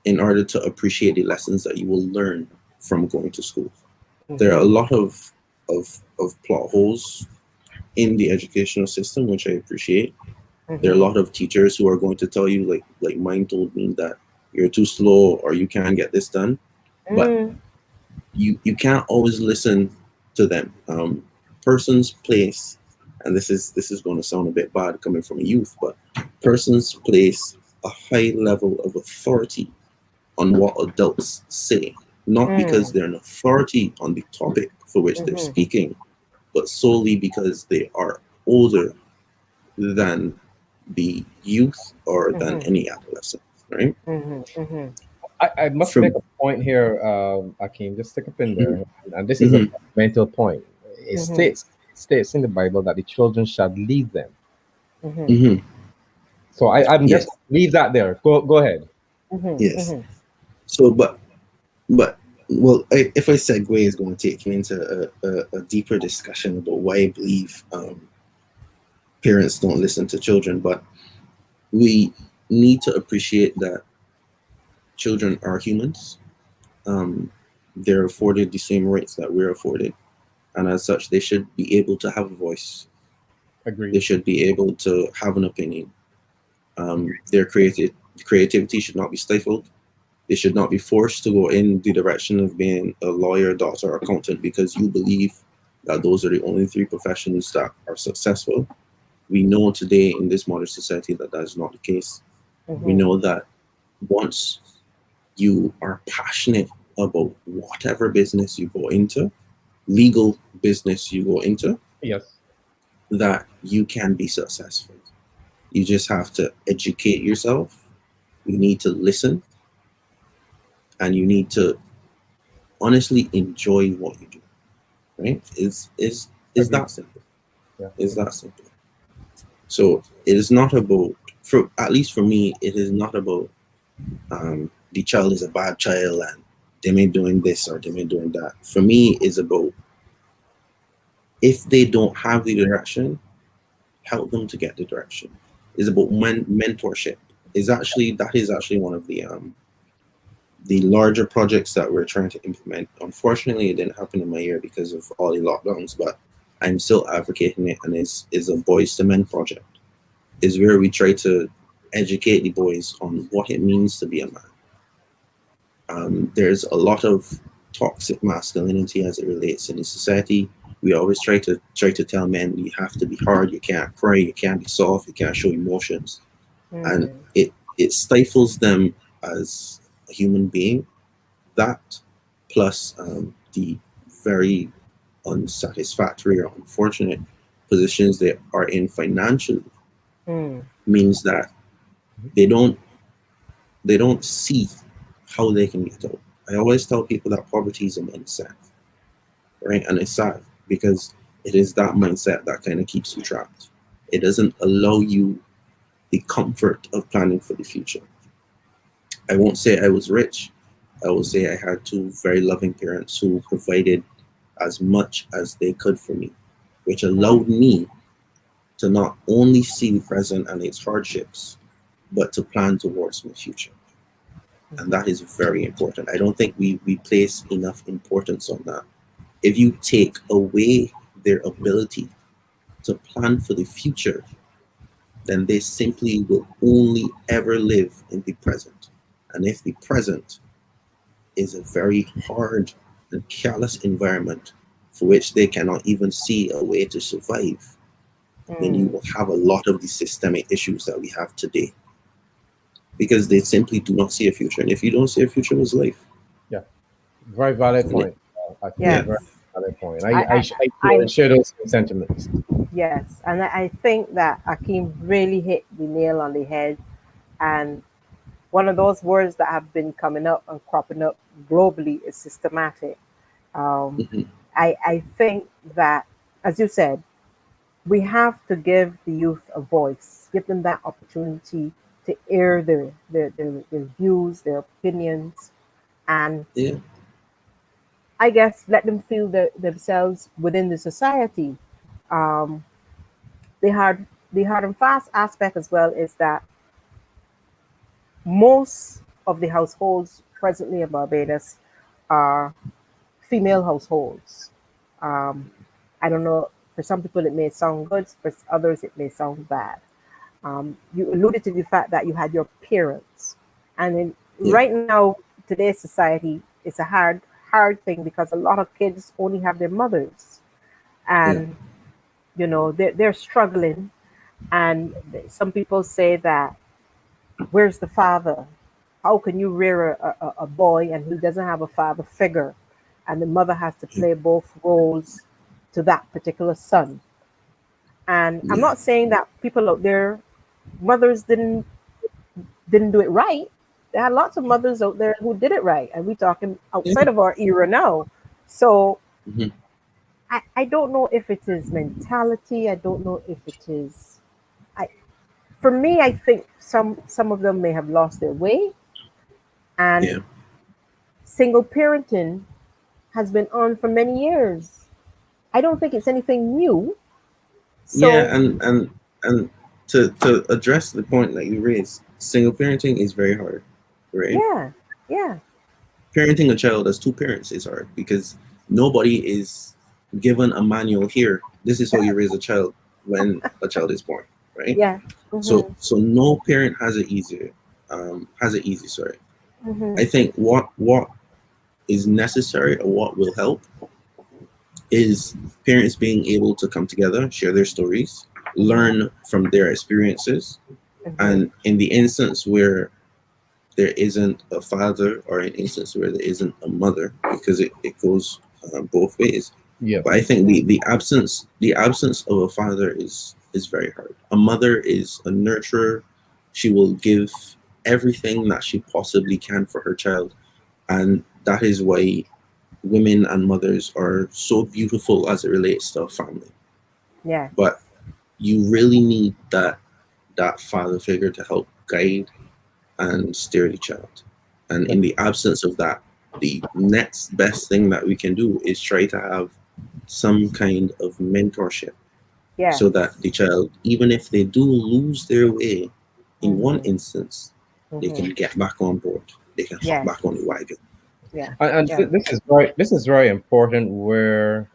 in order to appreciate the lessons that you will learn from going to school. There are a lot of plot holes in the educational system, which I appreciate. There are a lot of teachers who are going to tell you, like mine told me, that you're too slow or you can't get this done. But you can't always listen to them. Person's place, and this is going to sound a bit bad coming from a youth, but persons place a high level of authority on what adults say, not because they're an authority on the topic for which they're speaking, but solely because they are older than the youth or than any adolescent, right? I must From make a point here, Akeem, just stick up in there. And this is a Mhm. fundamental point. It states in the Bible that the children shall lead them. Mhm. So I'm just Yes, leave that there. Go ahead. yes. So, but well, if I segue is going to take you into a deeper discussion about why I believe parents don't listen to children, but we need to appreciate that children are humans. Um, they're afforded the same rights that we're afforded, and as such, they should be able to have a voice. They Agreed. should be able to have an opinion. Their creativity should not be stifled. They should not be forced to go in the direction of being a lawyer, doctor, or accountant because you believe that those are the only three professions that are successful. We know today in this modern society that that is not the case. We know that once you are passionate about whatever business you go into, legal business you go into, Yes. that you can be successful. You just have to educate yourself. You need to listen, and you need to honestly enjoy what you do. Right? Is Agreed. that simple? Yeah. Is that simple? So it is not about, for at least for me, it is not about the child is a bad child and they may doing this or they may doing that. For me, it's about if they don't have the direction, help them to get the direction. It's about mentorship. That is actually one of the larger projects that we're trying to implement. Unfortunately, it didn't happen in my year because of all the lockdowns, but I'm still advocating it, and is a Boys to Men project. Is where we try to educate the boys on what it means to be a man. There's a lot of toxic masculinity as it relates in the society. We always try to tell men you have to be hard, you can't cry, you can't be soft, you can't show emotions, and it stifles them as a human being. That plus the very unsatisfactory or unfortunate positions they are in financially means that they don't they don't see how they can get out. I always tell people that poverty is a mindset, right? And it's sad because it is that mindset that kind of keeps you trapped. It doesn't allow you the comfort of planning for the future. I won't say I was rich. I will say I had two very loving parents who provided as much as they could for me, which allowed me to not only see the present and its hardships, but to plan towards my future. And that is very important. I don't think we place enough importance on that. If you take away their ability to plan for the future, then they simply will only ever live in the present. And if the present is a very hard and callous environment for which they cannot even see a way to survive, then you will have a lot of the systemic issues that we have today because they simply do not see a future. And if you don't see a future, what's life? Yeah. Very valid And it, point. Akeem. yeah, Yes. Very valid point. I, I, I I share those sentiments. yes, and I think that Akeem really hit the nail on the head. And one of those words that have been coming up and cropping up globally is systematic. Um, Mhm. I think that, as you said, we have to give the youth a voice, give them that opportunity to air their views, their opinions, and Yeah, I guess let them feel themselves within the society. Um, the hard and fast aspect as well is that most of the households presently in Barbados are female households. Um, I don't know, for some people it may sound good, for others it may sound bad. You alluded to the fact that you had your parents, and yeah, right now, today's society is a hard thing because a lot of kids only have their mothers, yeah, and they're struggling. And some people say that, where's the father? How can you rear a boy and he doesn't have a father figure? And the mother has to yeah, play both roles to that particular son. And I'm yeah, not saying that people out there, mothers didn't do it right. There are lots of mothers out there who did it right, and we talking yeah. outside of our era now. So Mhm. I don't know if it is mentality. I don't know if it is. I For me, I think some of them may have lost their way, Yeah, and single parenting has been on for many years. I don't think it's anything new. yeah, So and to address the point that you raised, single parenting is very hard, right? yeah, yeah, Parenting a child as two parents is hard because nobody is given a manual here. This is how you raise a child when a child is born, right? yeah. So Mhm, so no parent has it easier. Has it easy. Sorry. I mhm, think what is necessary or what will help is parents being able to come together, share their stories, mhm, learn from their experiences, mhm. and in the instance where there isn't a father or an instance where there isn't a mother, because it goes both ways. Yeah. But I think Yeah, the absence of a father is very hard. A mother is a nurturer. She will give everything that she possibly can for her child, and that is why women and mothers are so beautiful as it relates to a family. yeah, But you really need that father figure to help guide and steer the child. And in the absence of that, the next best thing that we can do is try to have some kind of mentorship so that yes. the child, even if they do lose their way in one Mhm, instance, they can mhm. get back on board. They can hop Yes, back on the wagon. yeah, And yeah. this is very important where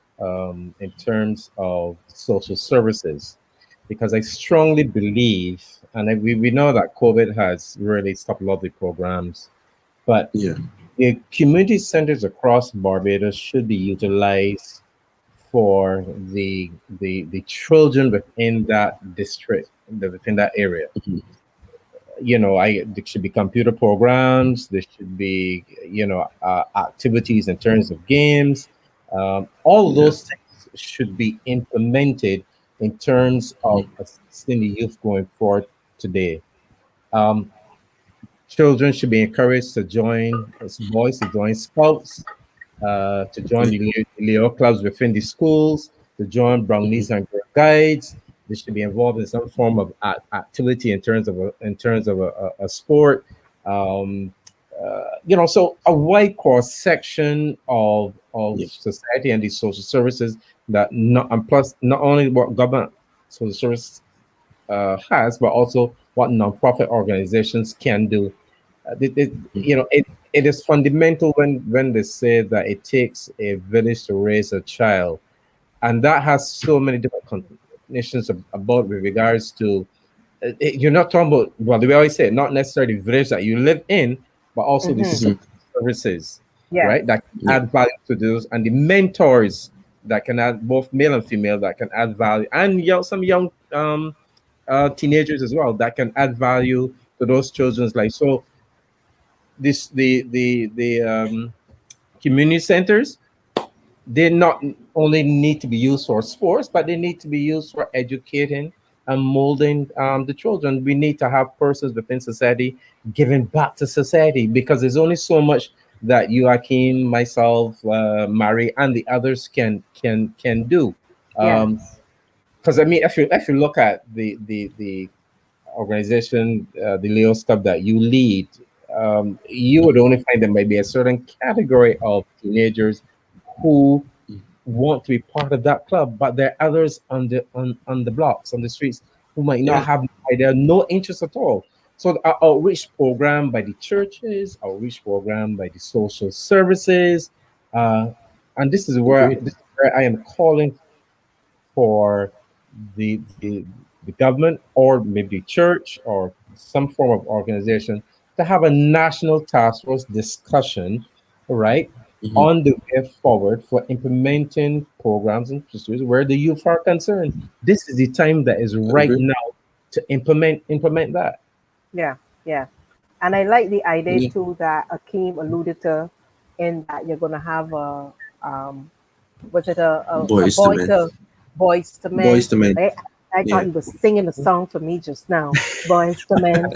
in terms of social services, because I strongly believe, and we know that COVID has really stopped a lot of the programs, but Yeah. the community centers across Barbados should be utilized for the children within that district, within that area. Mhm. There should be computer programs. There should be, activities in terms of games. All of Yeah. those things should be implemented in terms of Mhm. assisting the youth going forward today. Um, Children should be encouraged to join, as boys to join scouts, to join Yeah. the Leo clubs within the schools, to join Mhm. Brownies and Girl Guides. They should be involved in some form of activity in terms of a sport. Um, so a wide cross section of Yeah. society and these social services that not and plus not only what government social service has, but also what nonprofit organizations can do. Mhm. It is fundamental when they say that it takes a village to raise a child, and that has so many different connotations about with regards to you're not talking about, well, the way I say it, not necessarily the village that you live in, but also the Mhm. social Mhm. services, Yeah, right? That can Yeah. add value to those, and the mentors that can add, both male and female, that can add value, and some young teenagers as well that can add value to those children's life. So this the community centers they not only need to be used for sports, but they need to be used for educating and molding the children. We need to have persons within society giving back to society, because there's only so much that you, Akeem, myself, Mary, and the others can do. Um, Yes. because I mean, if you look at the organization, the Leo stuff that you lead, you would only find there might be a certain category of teenagers who want to be part of that club, but there are others on the blocks, on the streets, who might not Yeah. have idea, no interest at all. So our outreach program by the churches, outreach program by the social services, uh, and Agreed. this is where I am calling for the government, or maybe church, or some form of organization, to have a national task force discussion, right, Hmm. on the way forward for implementing programs and procedures where the youth are concerned. This is the time that is right Agreed. now to implement that. Yeah. Yeah. And I like the idea Yeah. too that Akeem alluded to, in that you're gonna have um was it a Boys to men. boys to men. Boys to men. I thought Yeah. he was singing a song for me just now. Boys to men.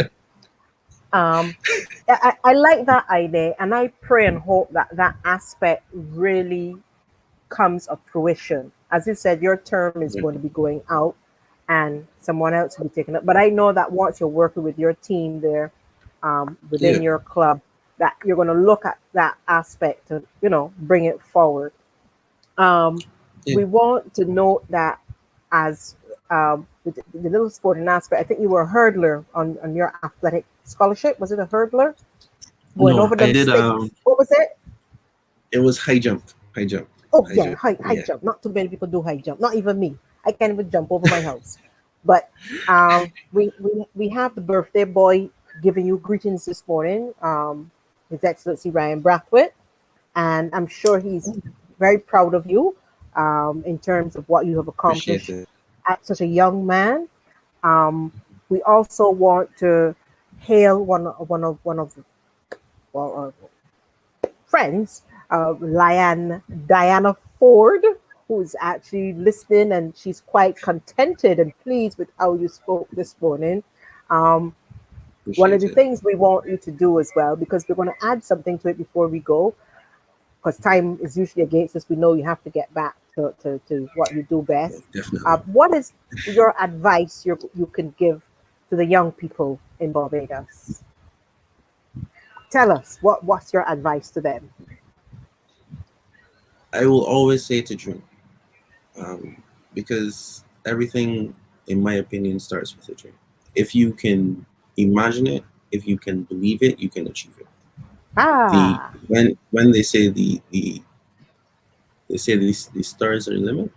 Um, I like that idea, and I pray and hope that that aspect really comes of fruition. As you said, your term is going to be going out, and someone else will be taking it. But I know that once you're working with your team there, within Yeah. your club, that you're going to look at that aspect to, bring it forward. Um, Yeah. we want to note that, as the little sporting aspect, I think you were a hurdler on your athletic scholarship. Was it a hurdler? Going No, over I them did. sticks. What was it? It was high jump. High jump. Oh High yeah, jump. high Yeah. jump. Not too many people do high jump. Not even me. I can't even jump over my house. But we have the birthday boy giving you greetings this morning. His Excellency Ryan Brathwaite, and I'm sure he's very proud of you, in terms of what you have Appreciate accomplished it. at such a young man. Um, we also want to hail one of well, friends, Diana Ford, who's actually listening, and she's quite contented and pleased with how you spoke this morning. Um, one of Appreciate the it. things we want you to do as well, because we're going to add something to it before we go, because time is usually against us. We know you have to get back to what you do Yeah, best. definitely. What is your advice you can give to the young people in Barbados? Tell us what's your advice to them. I will always say to dream, because everything, in my opinion, starts with a dream. If you can imagine it, if you can believe it, you can achieve it. The Ah, when they say the stars are the limit.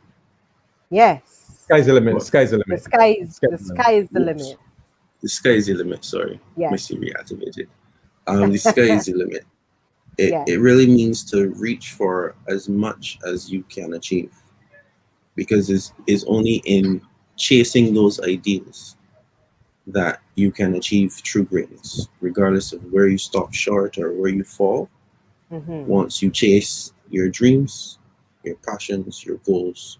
yes. Sky's the limit. What? Sky's the The limit. sky is Sky's the the limit. sky is the Whoops. limit. The sky is the limit. Sorry, my Yes. Siri activated. The sky is the limit. Yes. It really means to reach for as much as you can achieve, because it's only in chasing those ideals that you can achieve true greatness, regardless of where you stop short or where you fall. Hmm. Once you chase your dreams, your passions, your goals,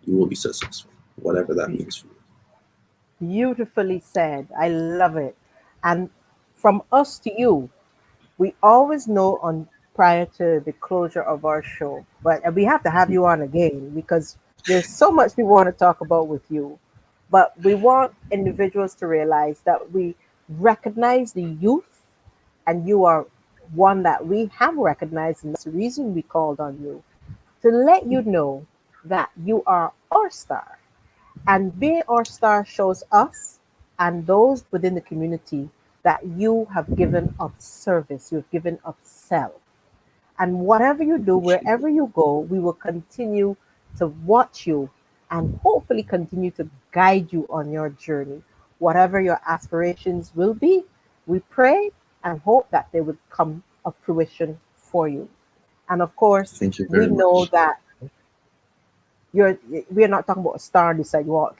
you will be successful, whatever that means for you. Beautifully said. I love it. And from us to you, we always know on prior to the closure of our show, but we have to have you on again because there's so much we want to talk about with you. But we want individuals to realize that we recognize the youth, and you are one that we have recognized, and that's the reason we called on you, to let you know that you are our star. And being our star shows us and those within the community that you have given of service, you've given of self. And whatever you do, Appreciate wherever it. you go, we will continue to watch you and hopefully continue to guide you on your journey. Whatever your aspirations will be, we pray and hope that they would come of fruition for you. And of course, Thank you we very know much. that you're we're not talking about a star on the sidewalk.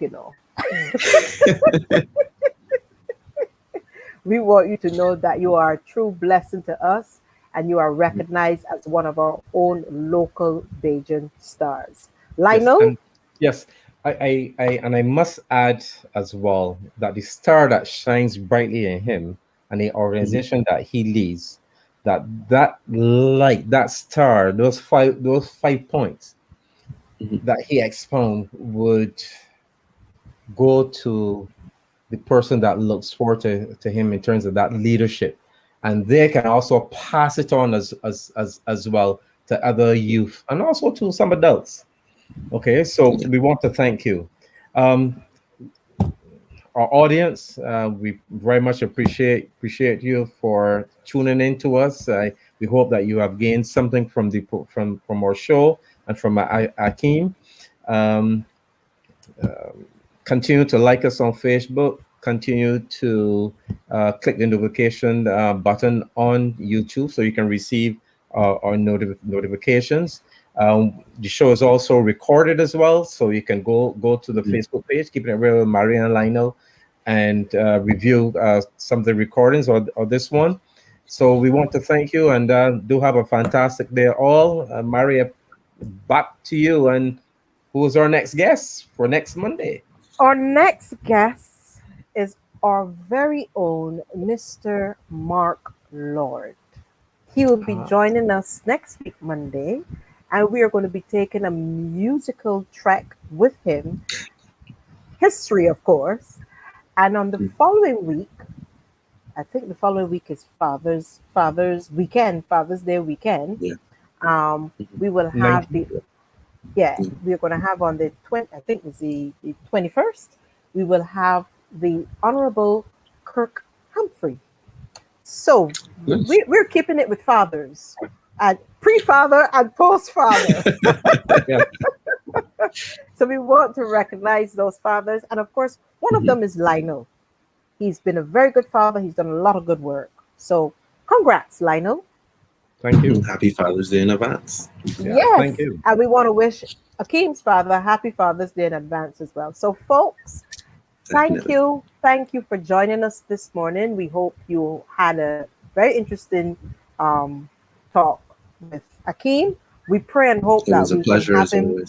We want you to know that you are a true blessing to us, and you are recognized as one of our own local Bajan stars. Yes, Lionel? and yes, I must add as well that the star that shines brightly in him and the organization that he leads, that light, that star, those 5 points that he expound would go to the person that looks forward to him in terms of that leadership, and they can also pass it on as well to other youth and also to some adults. Okay, so we want to thank you. Um, our audience, we very much appreciate you for tuning in to us. We hope that you have gained something from from our show and from Akeem. Um, Continue to like us on Facebook. Continue to click the notification button on YouTube so you can receive our notifications. The show is also recorded as well, so you can go to the Facebook page, Keeping It Real with Marie and Lionel, and review some of the recordings or this one. So we want to thank you and do have a fantastic day all. Maria, back to you. And who's our next guest for next Monday? Our next guest is our very own Mr. Mark Lord. He will be joining us next week, Monday, and we are going to be taking a musical trek with him, history, of course. And on the following week, I think the following week is Father's weekend, Father's Day weekend. Yeah. We will have we're going to have on the 20, I think it's the 21st, we will have the Honorable Kirk Humphrey. So we're keeping it with fathers, pre-father and post-father. So we want to recognize those fathers. And of course, one of them is Lionel. He's been a very good father. He's done a lot of good work. So congrats, Lionel. Thank you. Happy Father's Day in advance. Yeah, Yes. thank you. And we want to wish Akeem's father happy Father's Day in advance as well. So folks, thank you. Thank you for joining us this morning. We hope you had a very interesting talk with Akeem. We pray and hope that we can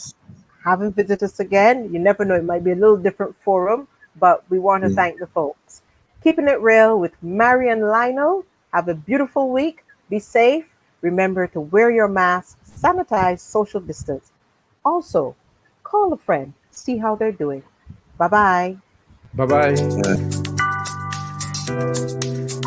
have him visit us again. You never know, it might be a little different forum, but we want to thank the folks. Keeping It Real with Marie and Lionel. Have a beautiful week. Be safe. Remember to wear your mask, sanitize, social distance. Also, call a friend, see how they're doing. Bye-bye. Bye-bye. Bye.